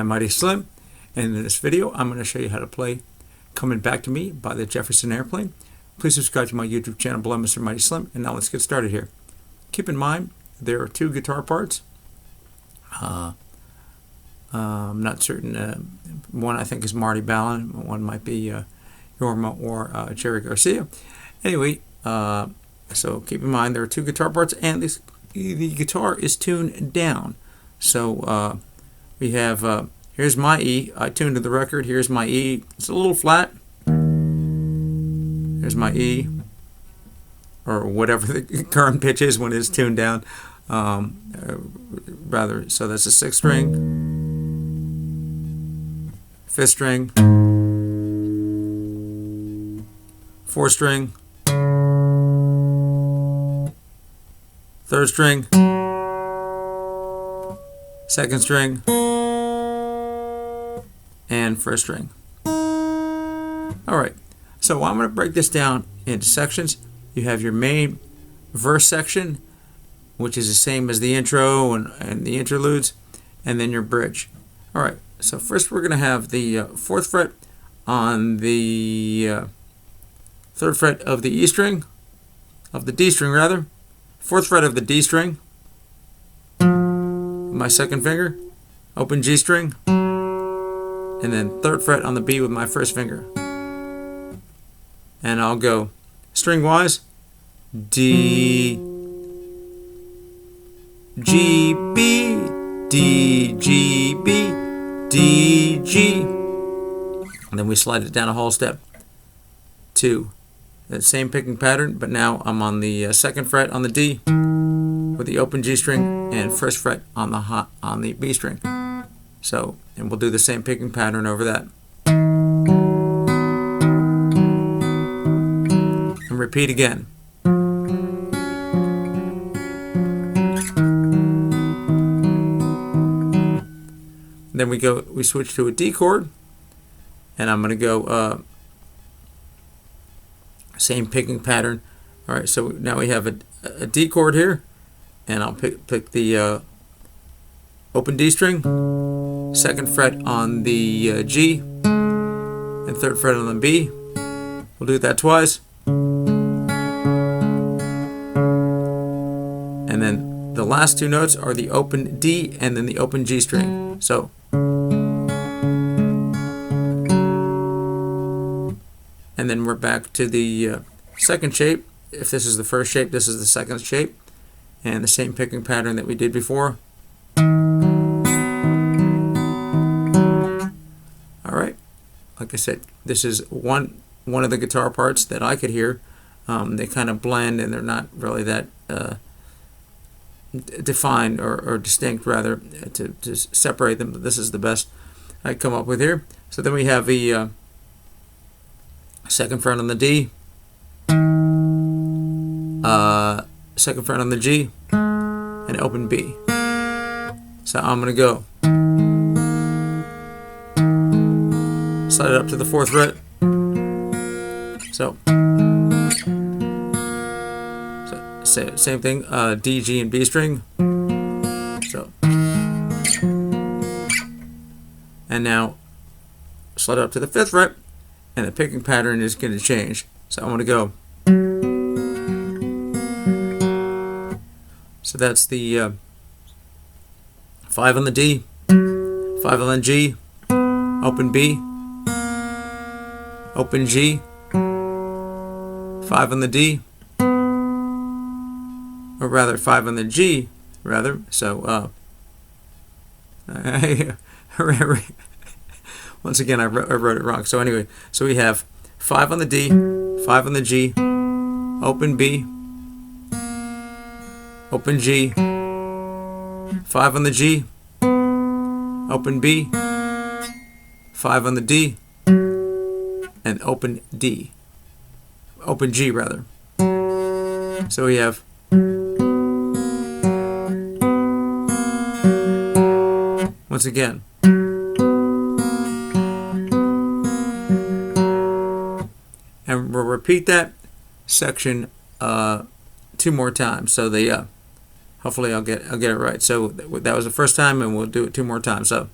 I'm Mighty Slim, and in this video I'm going to show you how to play Coming Back to Me by the Jefferson Airplane. Please subscribe to my YouTube channel below, Mr. Mighty Slim, and now let's get started here. Keep in mind there are two guitar parts. I'm not certain. One I think is Marty Ballin, one might be Yorma or Jerry Garcia. Anyway, so keep in mind there are two guitar parts, and the guitar is tuned down. So we have, here's my E. I tuned to the record. Here's my E. It's a little flat. Here's my E, or whatever the current pitch is when it's tuned down. Rather, so that's a 6th string, 5th string, 4th string, 3rd string, 2nd string, and 1st string. Alright, so I'm going to break this down into sections. You have your main verse section, which is the same as the intro and the interludes, and then your bridge. Alright, so first we're going to have the 4th fret on the 3rd fret of the E string, of the D string rather, 4th fret of the D string, my 2nd finger, open G string, and then 3rd fret on the B with my 1st finger. And I'll go string wise, D, G, B, D, G, B, D, G. And then we slide it down a whole step to that same picking pattern, but now I'm on the 2nd fret on the D with the open G string and 1st fret on the B string. So, and we'll do the same picking pattern over that. And repeat again. Then we switch to a D chord, and I'm going to go same picking pattern. All right, so now we have a D chord here, and I'll pick the open D string, 2nd fret on the G, and 3rd fret on the B. We'll do that twice, and then the last two notes are the open D and then the open G string. So, and then we're back to the second shape. If this is the first shape, this is the second shape, and the same picking pattern that we did before. Alright, like I said, this is one of the guitar parts that I could hear. They kind of blend, and they're not really that defined or distinct, rather, to separate them. But this is the best I come up with here. So then we have the 2nd fret on the D, 2nd fret on the G, and open B. So I'm going to go slide it up to the 4th fret. So same thing, D, G, and B string. So, and now slide it up to the 5th fret, and the picking pattern is going to change. So I'm going to go. So that's the 5 on the D, 5 on the G, open B, open G, 5 on the D, or rather 5 on the G, rather. So once again I wrote it wrong. So anyway, so we have 5 on the D, 5 on the G, open B, open G, 5 on the G, open B, 5 on the D, and open D, open G rather. So we have once again. And we'll repeat that section 2 more times. So the hopefully I'll get it right. So that was the first time, and we'll do it 2 more times. So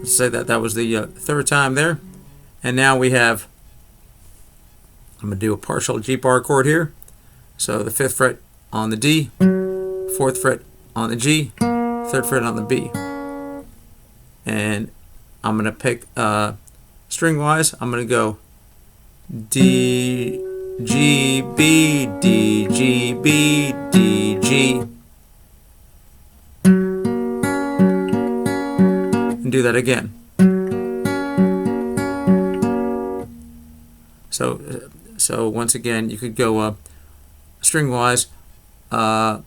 let's say that was the third time there. And now we have, I'm going to do a partial G bar chord here. So the 5th fret on the D, 4th fret on the G, 3rd fret on the B. And I'm going to pick string wise, I'm going to go D, G, B, D, G, B, D, G. And do that again. So once again, you could go string wise, 4,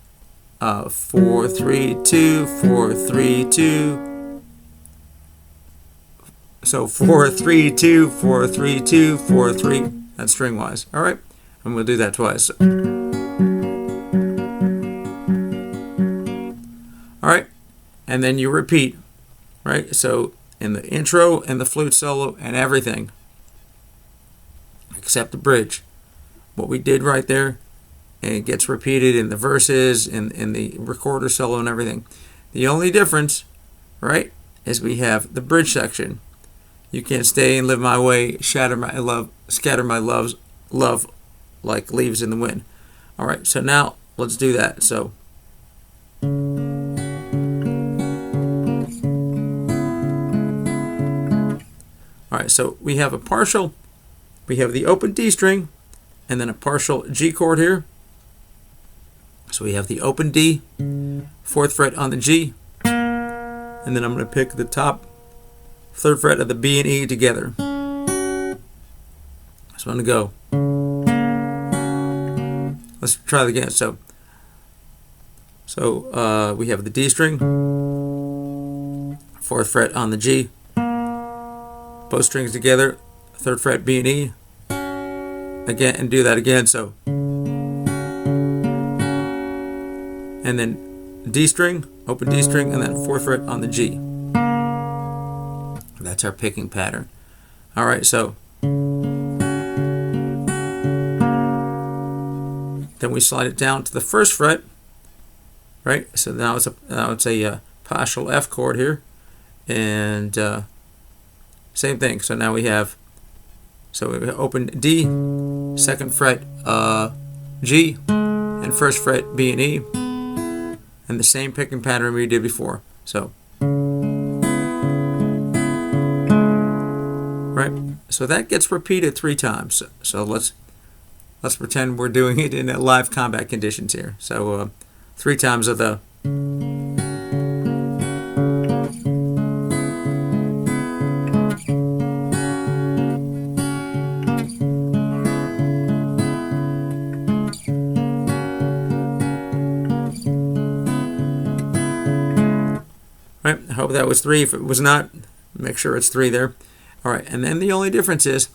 3, 2, 4, 3, 2. So 4, 3, 2, 4, 3, 2, 4, 3. That's string wise. All right, and we'll do that twice. All right, and then you repeat. Right, so in the intro and the flute solo and everything, except the bridge, what we did right there, and it gets repeated in the verses, in the recorder solo and everything. The only difference, right, is we have the bridge section. You can't stay and live my way, scatter my love like leaves in the wind. All right, so now let's do that. So all right, so we have a partial, we have the open D string, and then a partial G chord here. So we have the open D, 4th fret on the G, and then I'm going to pick the top 3rd fret of the B and E together. So I'm going to go. Let's try it again. So we have the D string, 4th fret on the G, both strings together, 3rd fret B and E, again, and do that again. So, and then D string, open D string, and then 4th fret on the G. That's our picking pattern. All right, so then we slide it down to the 1st fret, right? So now it's a partial F chord here, and same thing. So now we have, so we open D, 2nd fret G, and 1st fret B and E, and the same picking pattern we did before. So, right. So that gets repeated 3 times. So let's pretend we're doing it in live combat conditions here. So 3 times of the. Right, I hope that was 3. If it was not, make sure it's 3 there. All right, and then the only difference is,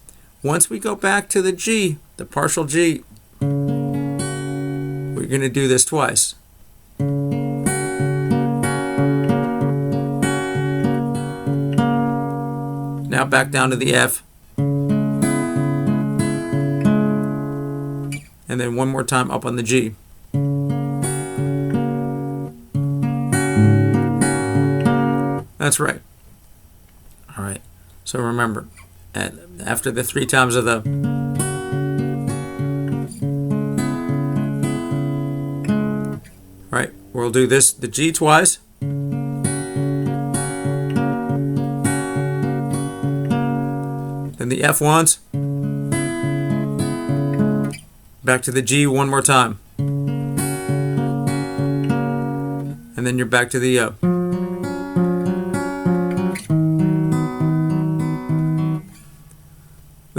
once we go back to the G, the partial G, we're going to do this twice. Now back down to the F. And then one more time up on the G. That's right. All right. So remember, after the 3 times of the. Right. We'll do this, the G twice. Then the F once. Back to the G one more time. And then you're back to the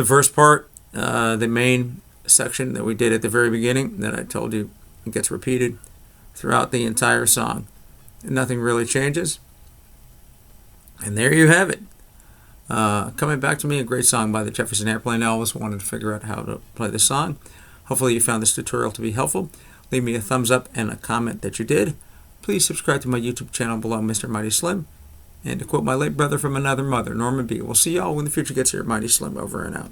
verse part, the main section that we did at the very beginning that I told you gets repeated throughout the entire song. And nothing really changes. And there you have it. Coming Back to Me, a great song by the Jefferson Airplane. I always wanted to figure out how to play this song. Hopefully you found this tutorial to be helpful. Leave me a thumbs up and a comment that you did. Please subscribe to my YouTube channel below, Mr. Mighty Slim. And to quote my late brother from another mother, Norman B., we'll see y'all when the future gets here. Mighty Slim, over and out.